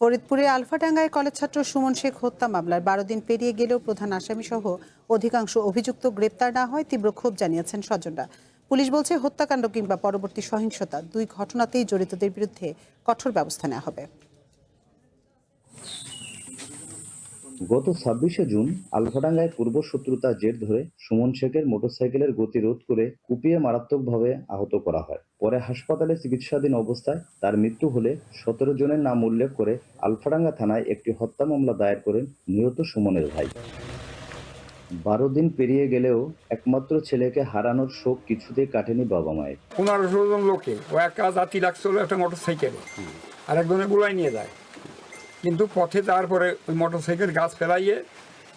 ফরিদপুরে আলফাডাঙ্গায় কলেজ ছাত্র সুমন শেখ হত্যা মামলার ১২ দিন পেরিয়ে গেলেও প্রধান আসামি সহ অধিকাংশ অভিযুক্ত গ্রেপ্তার না হয় তীব্র ক্ষোভ জানিয়েছেন স্বজনরা। পুলিশ বলছে হত্যাকাণ্ড কিংবা পরবর্তী সহিংসতা দুই ঘটনাতেই জড়িতদের বিরুদ্ধে কঠোর ব্যবস্থা নেওয়া হবে। গত ২৬শে জুন আলফাডাঙ্গায় পূর্ব শত্রুতার জের ধরে সুমন শেখের মোটরসাইকেলের গতি রোধ করে কুপিয়ে মারাত্মকভাবে আহত করা হয়। পরে হাসপাতালে চিকিৎসাধীন অবস্থায় তার মৃত্যু হলে ১৭ জনের নাম উল্লেখ করে আলফাডাঙ্গা থানায় একটি হত্যা মামলা দায়ের করেন নিহত সুমনের ভাই। ১২ দিন পেরিয়ে গেলেও একমাত্র ছেলেকে হারানোর শোক কিছুতেই কাটেনি বাবা মায়ের। ১৫-১৬ জন লোকে ও একা জাতি লাগছিল একটা মোটরসাইকেলে, আর একজনে বুলাই নিয়ে যায়, কিন্তু পথে তারপরে ওই মোটরসাইকেল গাছ ফেলাইয়ে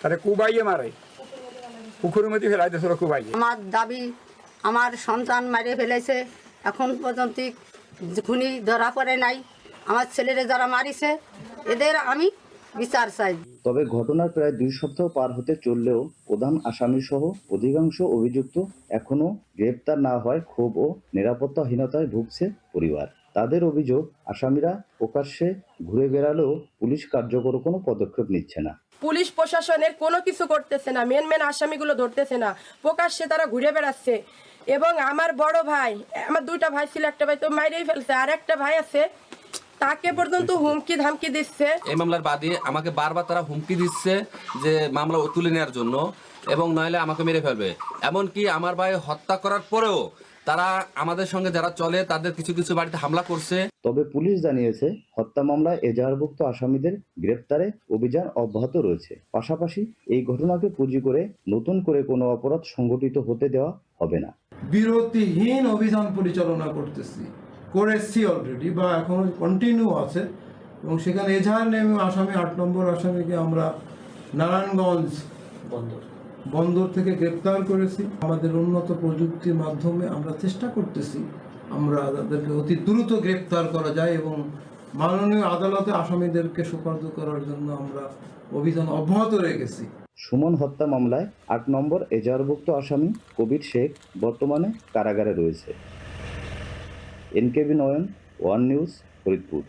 তারে কুবাইয়ে মারে, পুকুরের মধ্যে ফেলাই দিয়েছিল কুবাইয়ে। আমার দাবি, আমার সন্তান মারে ফেলেছে, এখন পর্যন্ত খুনি ধরা পড়ে নাই। আমার ছেলেরা যারা মারিছে এদের আমি বিচার চাই। তবে ঘটনার প্রায় ২ সপ্তাহ পার হতে চললেও প্রধান আসামি সহ অধিকাংশ অভিযুক্ত এখনো গ্রেপ্তার না হয় ক্ষোভ ও নিরাপত্তাহীনতায় ভুগছে পরিবার। তাদের অভিযোগ, আসামিরা প্রকাশ্যে ঘুরে বেড়ালেও পুলিশ কার্যকর কোনো পদক্ষেপ নিচ্ছে না। পুলিশ প্রশাসনের কোনো কিছু করতেছে না, মেন আসামিগুলো ধরতেছে না, প্রকাশ্যে তারা ঘুরে বেড়াচ্ছে। এবং আমার বড় ভাই, আমার 2টা ভাই ছিল, একটা ভাই তো মাইরেই ফেলছে, আর একটা ভাই আছে তাকে পর্যন্ত হুমকি ধামকি দিচ্ছে। এই মামলার বাদী আমাকে বারবার তারা হুমকি দিচ্ছে যে মামলা তুলে নেওয়ার জন্য, এবং নইলে আমাকে মেরে ফেলবে। এমনকি আমার ভাই হত্যা করার পরেও তারা আমাদের সঙ্গে যারা চলে তাদের কিছু কিছু বাড়িতে হামলা করছে। তবে পুলিশ জানিয়েছে হত্যা মামলায় এজাহারভুক্ত আসামিদের গ্রেপ্তারে অভিযান অব্যাহত রয়েছে। পাশাপাশি এই ঘটনাকে পুঁজি করে নতুন করে কোনো অপরাধ সংগঠিত হতে দেওয়া হবে না। বিরতিহীন অভিযান পরিচালনা করেছি অলরেডি, বা এখনো কন্টিনিউ আছে, এবং সেখানে এজাহার নেমে আসামি ৮ নম্বর আসামিকে আমরা নারায়ণগঞ্জ বন্দর থেকে গ্রেপ্তার করেছি। আমাদের উন্নত প্রযুক্তির মাধ্যমে আমরা চেষ্টা করতেছি আমরা তাদেরকে অতি দ্রুত গ্রেপ্তার করা যায়, এবং মাননীয় আদালতে আসামিদেরকে সুপার্দ করার জন্য আমরা অভিযান অব্যাহত রেখেছি। সুমন হত্যা মামলায় ৮ নম্বর এজাহারভুক্ত আসামি কবির শেখ বর্তমানে কারাগারে রয়েছে। NKB নয়ন, ওয়ান নিউজ, ফরিদপুর।